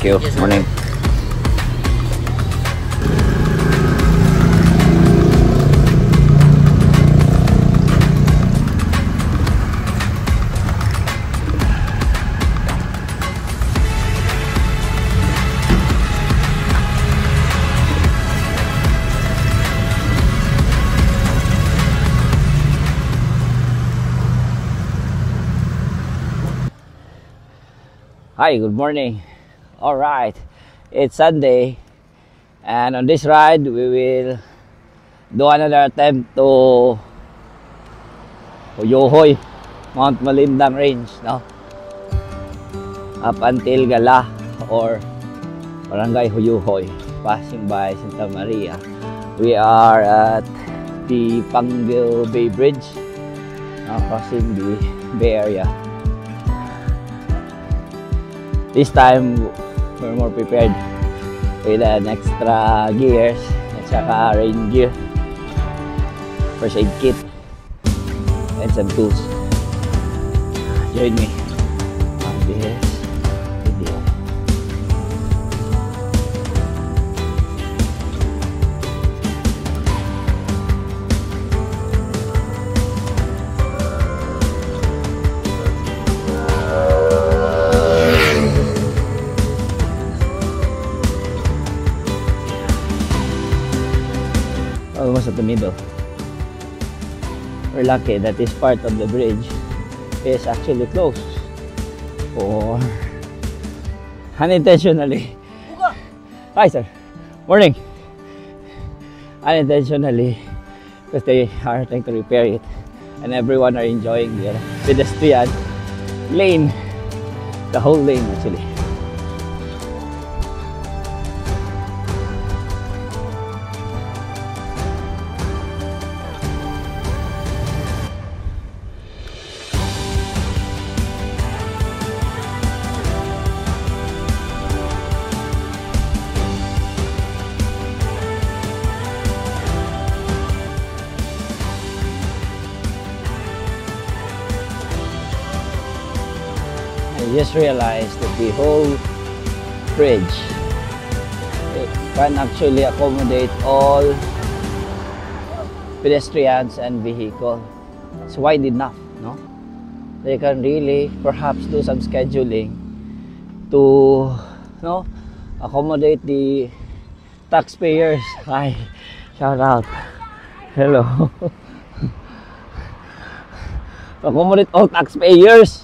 Thank you. Yes, Morning. Hi, good morning. All right, it's Sunday, and on this ride we will do another attempt to Hoyohoy, Mount Malindang Range, no? Up until Gala or Barangay Hoyohoy, passing by Santa Maria. We are at the Panguil Bay Bridge, crossing the Bay Area. This time, we're more prepared with an extra gears at saka rain gear, first aid kit, and some tools. Join me on this video. Almost at the middle. We're lucky that this part of the bridge is actually closed or unintentionally. Hi sir, morning. Unintentionally, because they are trying to repair it and everyone are enjoying the pedestrian lane, the whole lane actually. I just realized that the whole bridge can actually accommodate all pedestrians and vehicles. It's wide enough, no? They can really perhaps do some scheduling to, no, accommodate the taxpayers. Hi, shout out. Hello. Accommodate all taxpayers.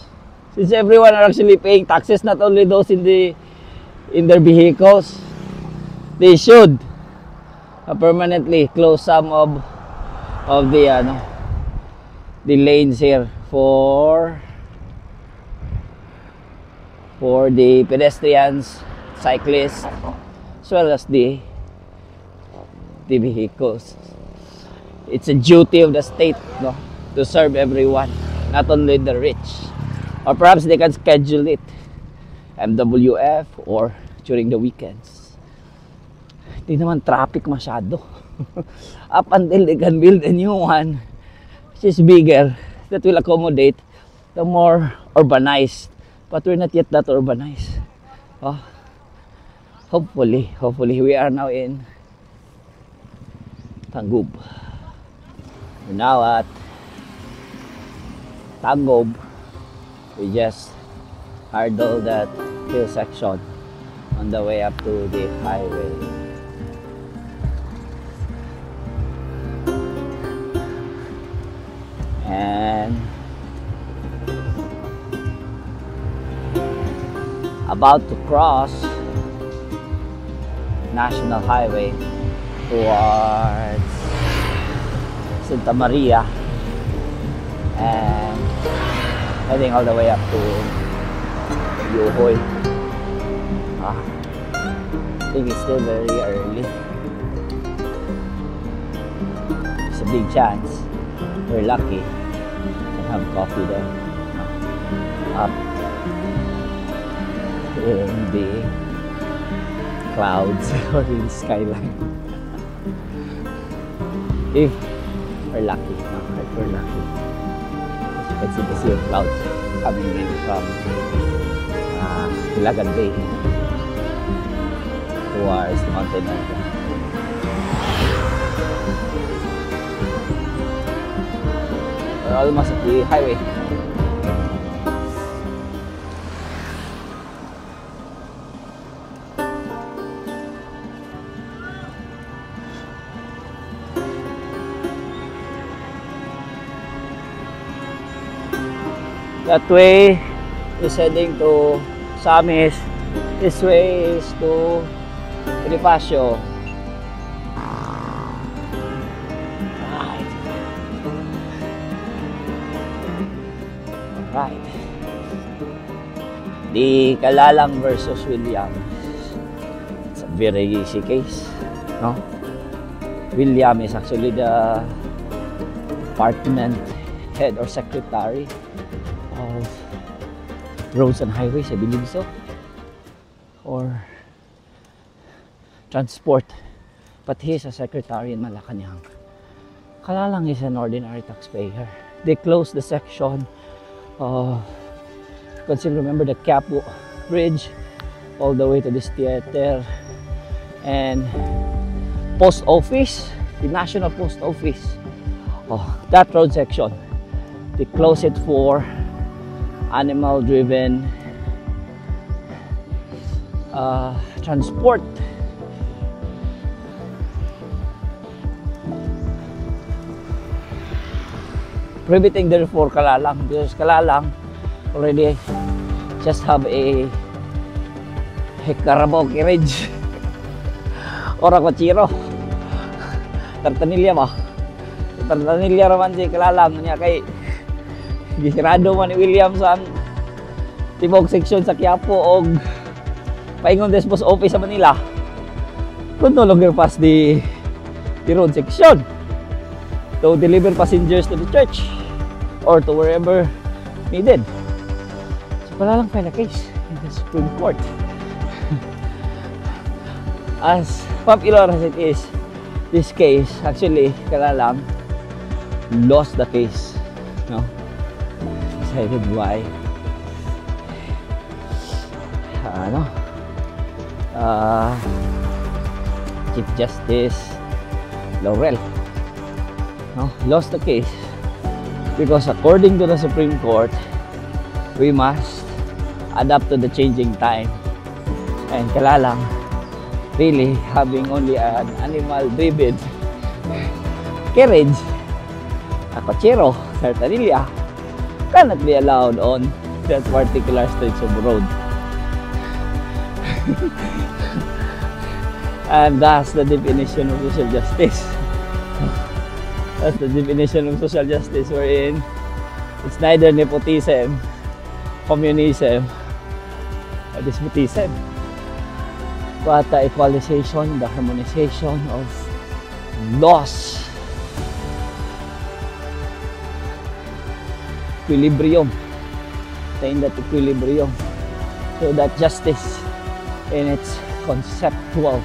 Since everyone are actually paying taxes, not only those in their vehicles, they should permanently close some of the lanes here for the pedestrians, cyclists, as well as the vehicles. It's a duty of the state, no, to serve everyone, not only the rich. Or perhaps they can schedule it MWF or during the weekends. Hindi naman traffic masyado. Up until they can build a new one which is bigger, that will accommodate the more urbanized. But we're not yet that urbanized. Oh, hopefully we are now in Tangub. We're now at Tangub. We just hurdled that hill section on the way up to the highway. And about to cross National Highway towards Santa Maria and heading all the way up to Hoyohoy. I think it's still very early. It's a big chance. We're lucky to have coffee there. Up in the clouds or in the skyline. If we're lucky, if we're lucky. Let's see the sea of clouds coming in from Hilagan Bay. towards the mountain area. We're almost at the highway. That way is heading to Samis. This way is to Bonifacio. Alright. The Kalalang versus Williams. It's a very easy case, no? William is actually the department head or secretary of roads and highways, I believe so, or transport, but he is a secretary in Malacanang. Kalalang is an ordinary taxpayer. They closed the section of, you can still remember, the Quiapo Bridge all the way to this theater and post office, the National Post Office. That road section, they closed it for animal driven transport. Prohibiting therefore Kalalang, because Kalalang already just have a Carabao carriage or a Cochero. Tartanilla ba? Tartanilla raman si Kalalang niya kay gisirado man ni Williams ang tibok section sa Quiapo o paingon des post office sa Manila. Could no longer pass the road section to deliver passengers to the church or to wherever needed. So pala lang file a case in the Supreme Court. As popular as it is, this case, actually Kalalang lost the case, no? Decided by Chief Justice Laurel, no? Lost the case because according to the Supreme Court, we must adapt to the changing time, and Kalalang really having only an animal driven carriage, a Cochero, Tartanilla, cannot be allowed on that particular stretch of road. And that's the definition of social justice. That's the definition of social justice, wherein it's neither nepotism, communism, or despotism, but the equalization, the harmonization of laws. Equilibrium, attain that equilibrium, so that justice in its conceptual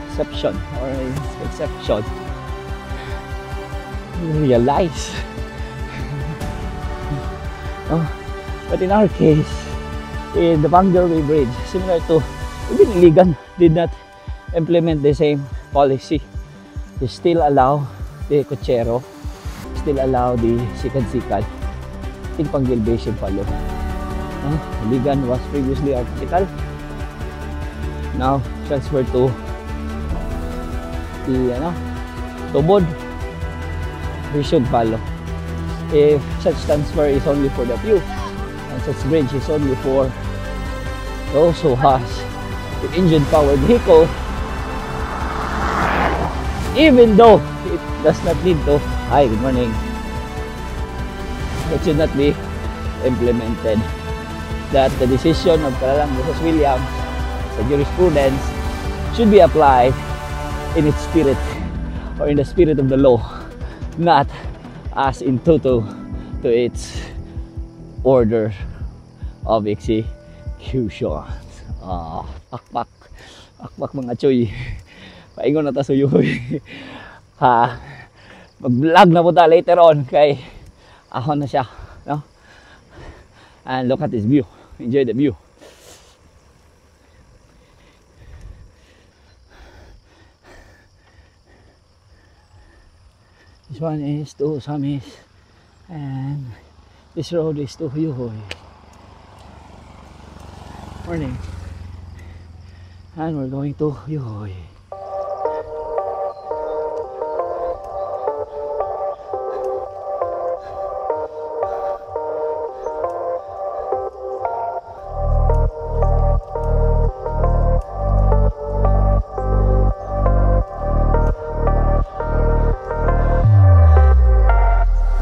conception or in its conception realize. But in our case, in the Bangarway Bridge, similar to even Iligan, did not implement the same policy. They still allow the Cochero, still allow the sikat-sikat in Pangilbation follow. Iligan was previously our capital, now transferred to the Tobod. We should follow. If such transfer is only for the few and such bridge is only for those who has the engine powered vehicle, even though it does not need to, hi, good morning, it should not be implemented. That the decision of Kalalang versus Williams, the jurisprudence, should be applied in its spirit or in the spirit of the law, not as in toto to its order of execution. Pakpak mga choy, paingon na ta suyuy. Mag-vlog na po ta later on kay ahon na siya, no? And look at this view, enjoy the view. This one is to Samis, and this road is to Yuhoy. Morning. And we're going to Yuhoy.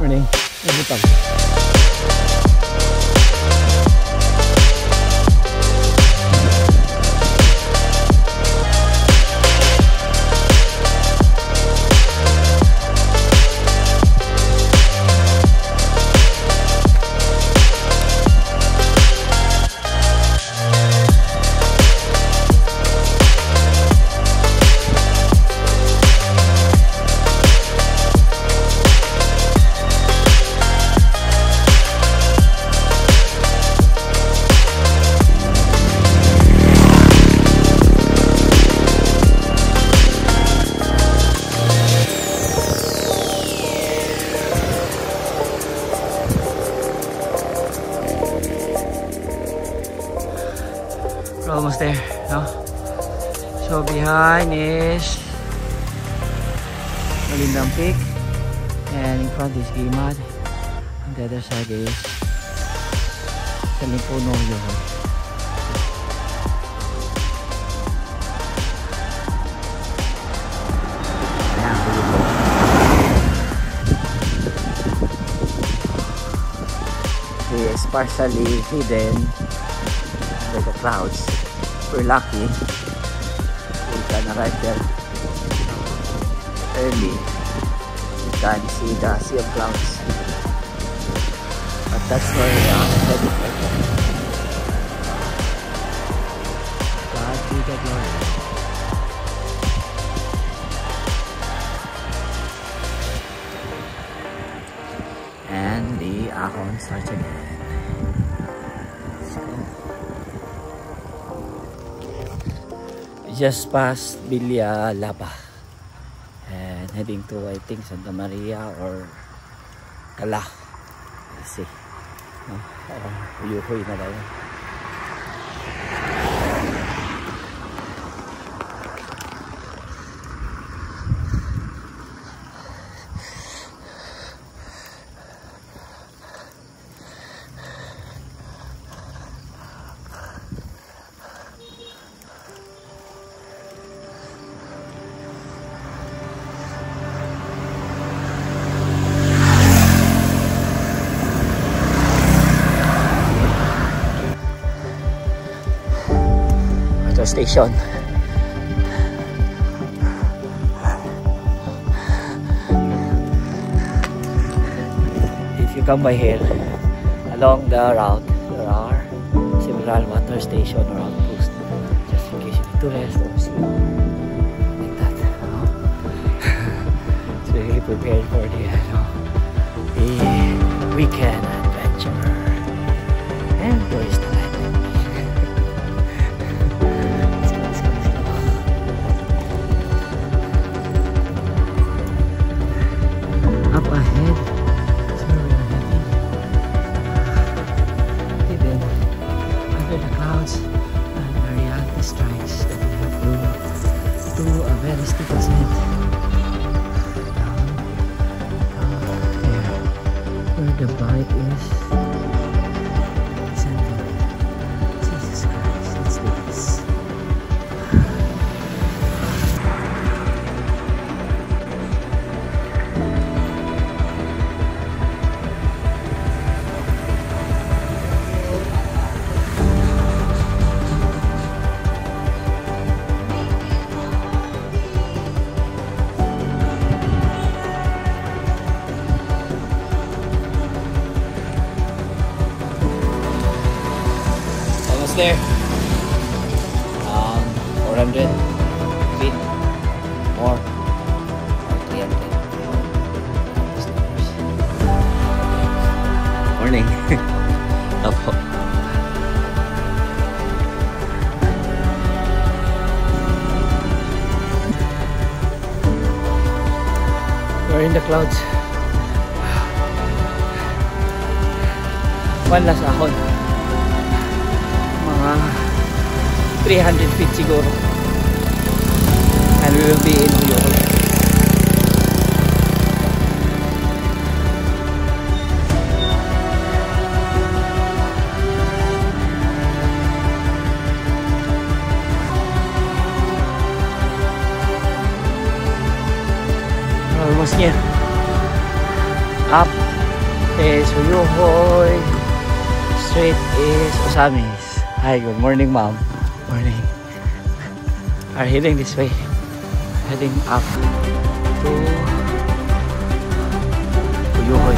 Morning. Nabutang. We're almost there, no? So behind is Malindang Peak, and in front is Gimad. On the other side is Salimpuno Yuhoy. He is partially hidden by the clouds. We're lucky we can arrive there early. You can see the sea of clouds, but that's where we are headed right there. God be the glory. And the ahon starts again. Just past Villa Lapa and heading to, I think, Santa Maria or Cala. Let's see. Yuhoy na tayo. Station. If you come by here, along the route, there are several water stations or outposts, just in case you need to rest or sleep, like that. It's really prepared for the weekend adventure and tourist life. Up ahead, that's where we are heading. Hidden under the clouds, and the reality strikes that we have to a very steep ascent down there, where the bike is descending. Jesus Christ, let's do this. There, 400 feet more, or 300. Morning. Opo. We're We're in the clouds. One last ahon. Mga 300 feet siguro. And we will be in Uyukol. Almost near. Up is Uyukol. Straight is Osamis. Hi, good morning, ma'am. Morning. Are heading this way. Heading up to Uyukol.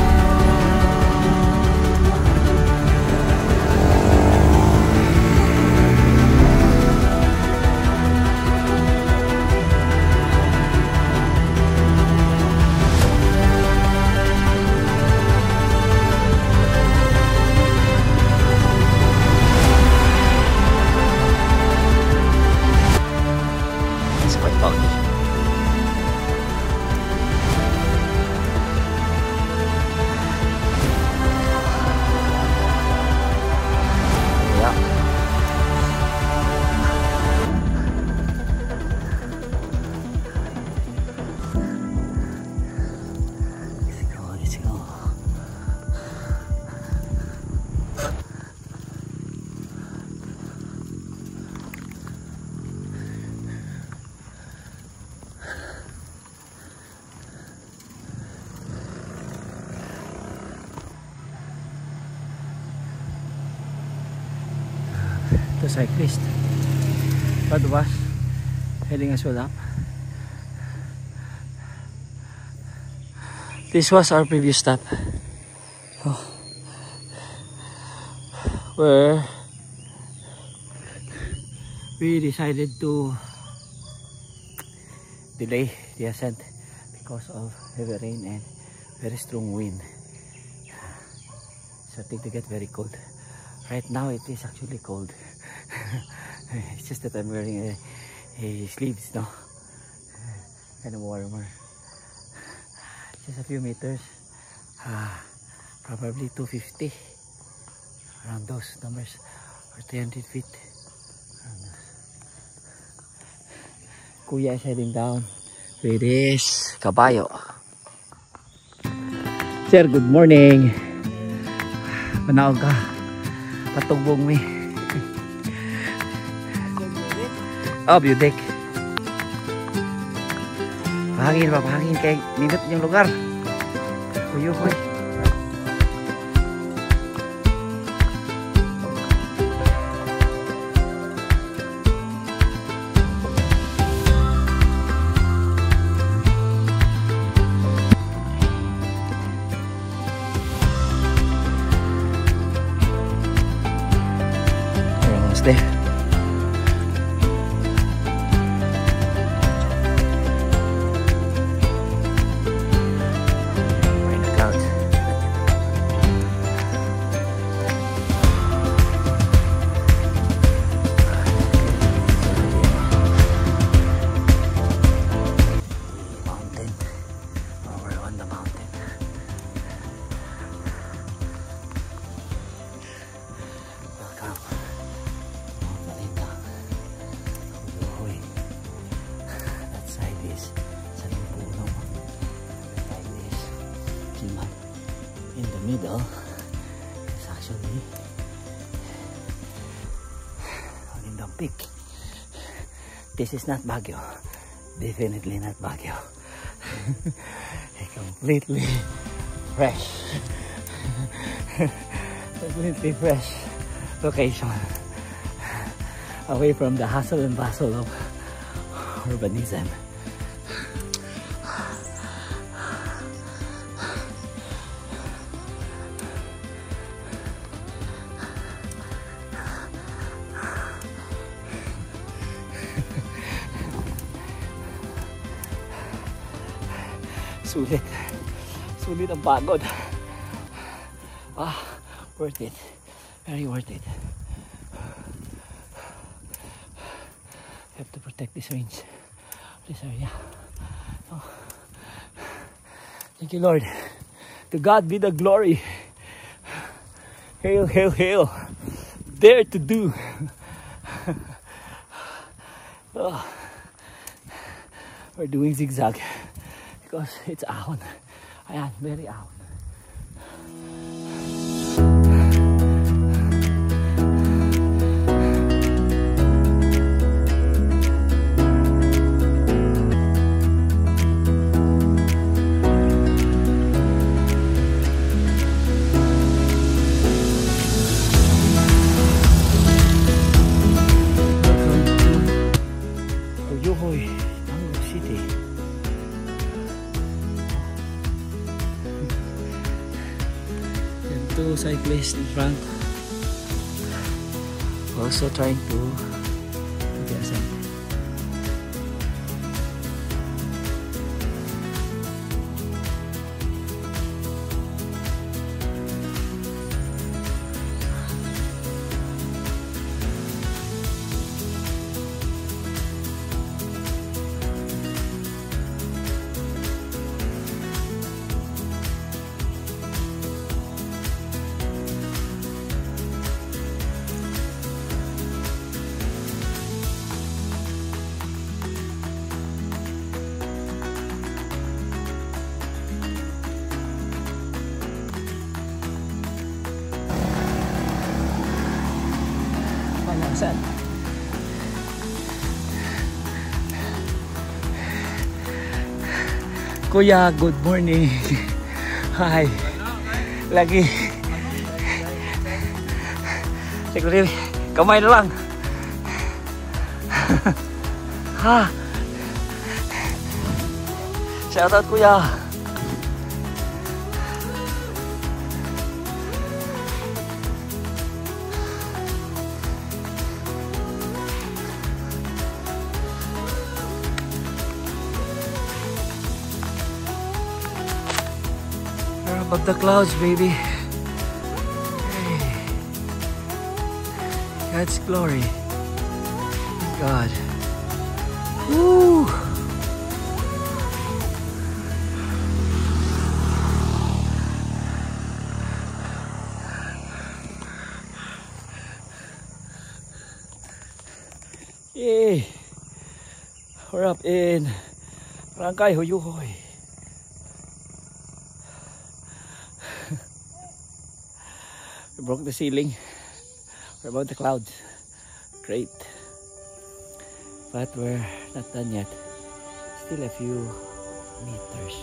The cyclist, but was heading as well up. This was our previous stop, where we decided to delay the ascent because of heavy rain and very strong wind. Starting to get very cold. Right now it is actually cold. It's just that I'm wearing a sleeves now. Kind of warmer. Just a few meters. Probably 250. Around those numbers. Or 300 feet. Kuya is heading down with his kabayo. Sir, good morning. Manaog ka. Patugbong mi. Oh, Budek. Pahangin pa, pahangin kay minut yung lugar. Uyukoy. We're almost there. Middle is actually Olindang Peak. This is not Baguio, definitely not Baguio. A completely fresh completely fresh location, away from the hustle and bustle of urbanism. Sulit ang pagod. Worth it. Very worth it. You have to protect this range, this area. Thank you, Lord. To God be the glory. Hail, hail, hail. Dare to do. Oh. We're doing zigzag because it's ahon. Ayan, very ahon. Two cyclists in front, also trying to ascend. Saan? Kuya, good morning. Hi. Lagi. Siguro kamay na lang. Ha. Shout out, kuya. Above the clouds, baby. Hey. God's glory. God. Woo. Yay. We're up in Barangay Huyuhoy. We broke the ceiling. We're above the clouds. Great. But we're not done yet. Still a few meters.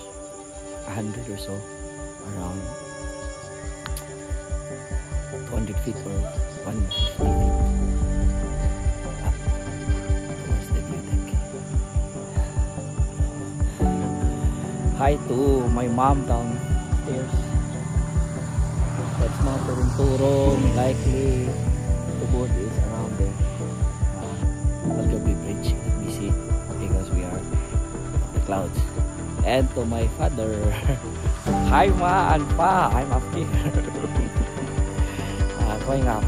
100 or so. Around 200 feet or 150 feet. Up towards the view deck. Hi to my mom downstairs. That's not turong-turong, likely the boat is around there. Algaby Bridge, we see, because we are on the clouds. And to my father, hi ma and pa, I'm up here. Going up.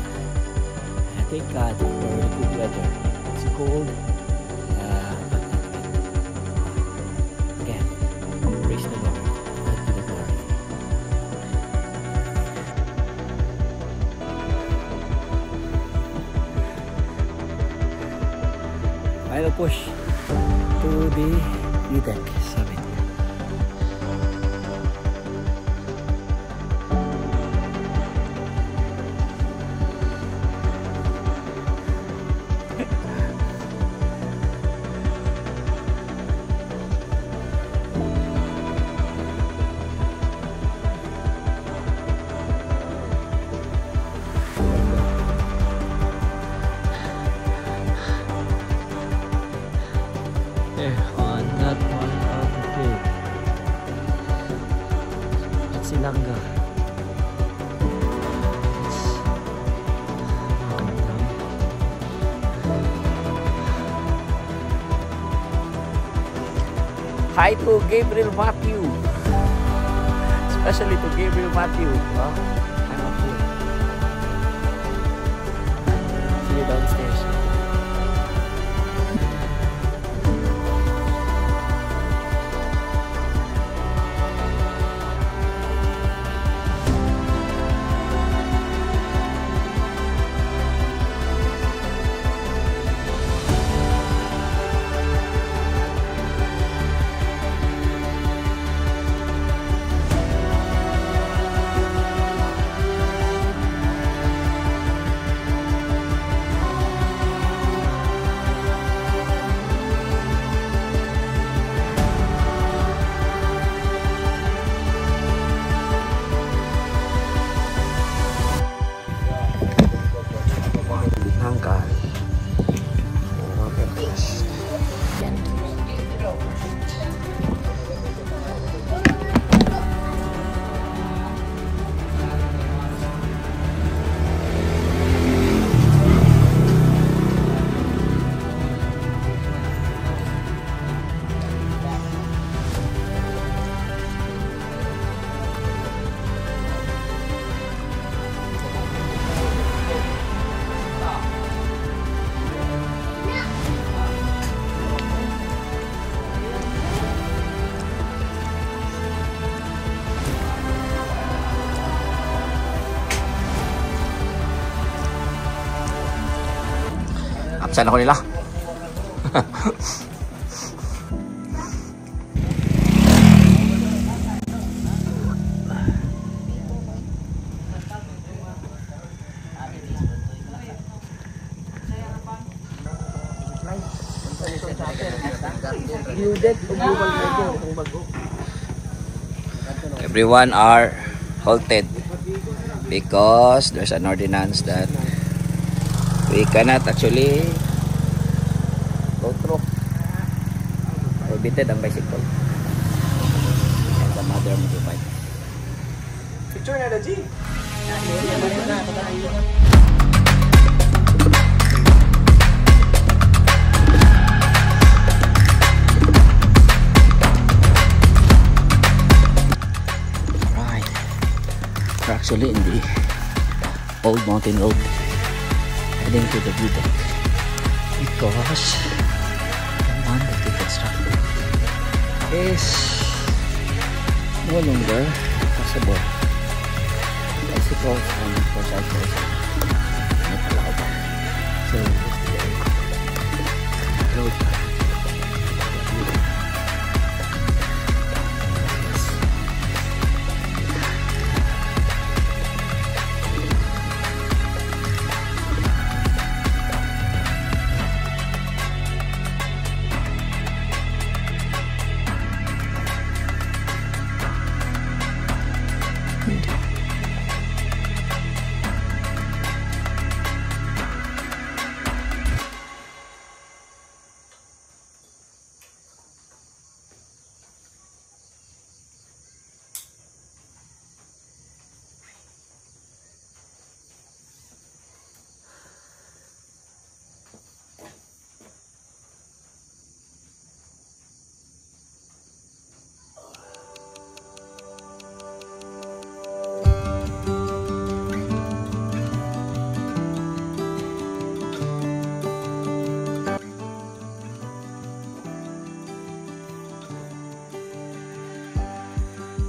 Thank God for the good weather. It's cold, but not wet. Again, praise the Lord. Final push to the view deck summit. On that part of the cave at Silanga. Hi to Gabriel Matthew, especially to Gabriel Matthew. I'm up here. See you downstairs. Saan ako nila? Everyone are halted because there's an ordinance that we cannot actually go through. Prohibited ang bicycle and the mother motorbike. Picture na G. We're actually in the old mountain road heading to the view deck because the one that we constructed is no longer possible. Bicycles and motorcycles are not allowed. So this is the road.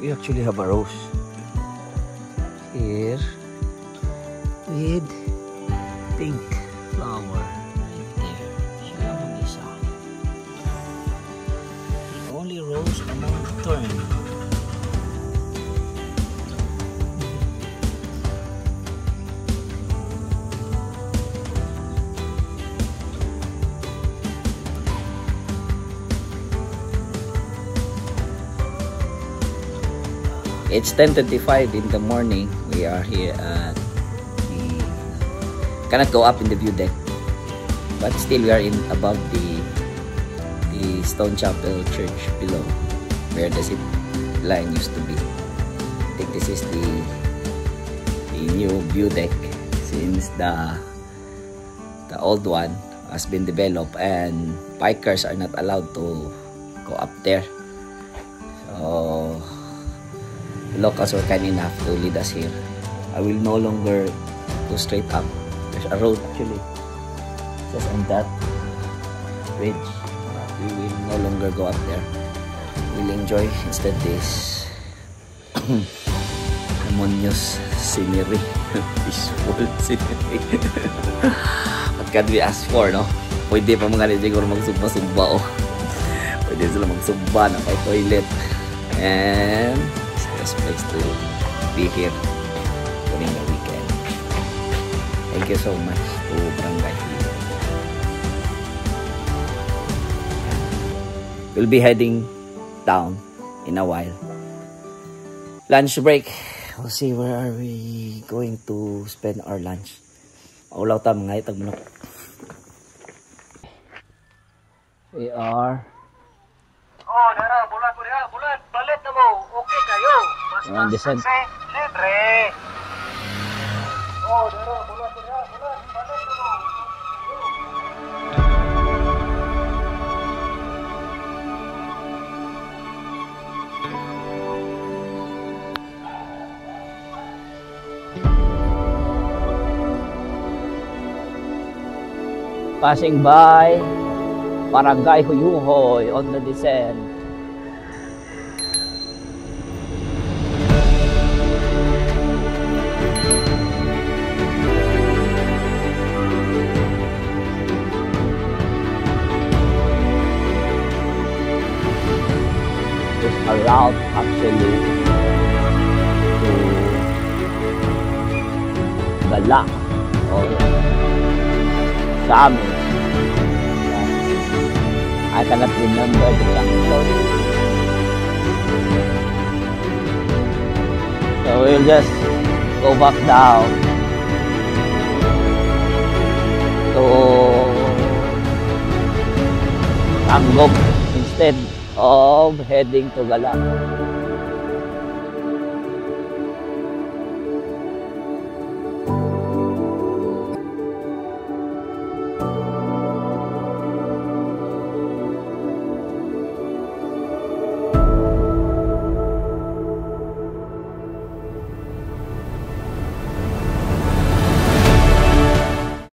We actually have a rose here with pink flower right there. Siya ang isa. The only rose among thorn. It's 10:25 in the morning. We are here at the cannot go up in the view deck, but still we are in above the Stone Chapel Church below, where the zip line used to be. I think this is the new view deck since the old one has been developed and bikers are not allowed to go up there. So the locals were kind enough to lead us here. I will no longer go straight up. There's a road actually just on that ridge. We will no longer go up there. We'll enjoy instead this harmonious scenery. Peaceful scenery. What can we ask for, no? Pwede pa mga siguro magsumba-sumba, oh. Pwede sila magsumba na may toilet. And best place to be here during the weekend. Thank you so much to Barangay Hilly. We'll be heading down in a while. Lunch break. We'll see where are we going to spend our lunch. Maulaw ta mga itag manok. We are bulat, balit na mo. Okay kayo. Mas descent. Libre. Bulat, balit na mo. Passing by Barangay Huyuhoy on the descent. a route actually to Gala or Samis. I cannot remember the junction. So we'll just go back down to Anggok instead of heading to Gala.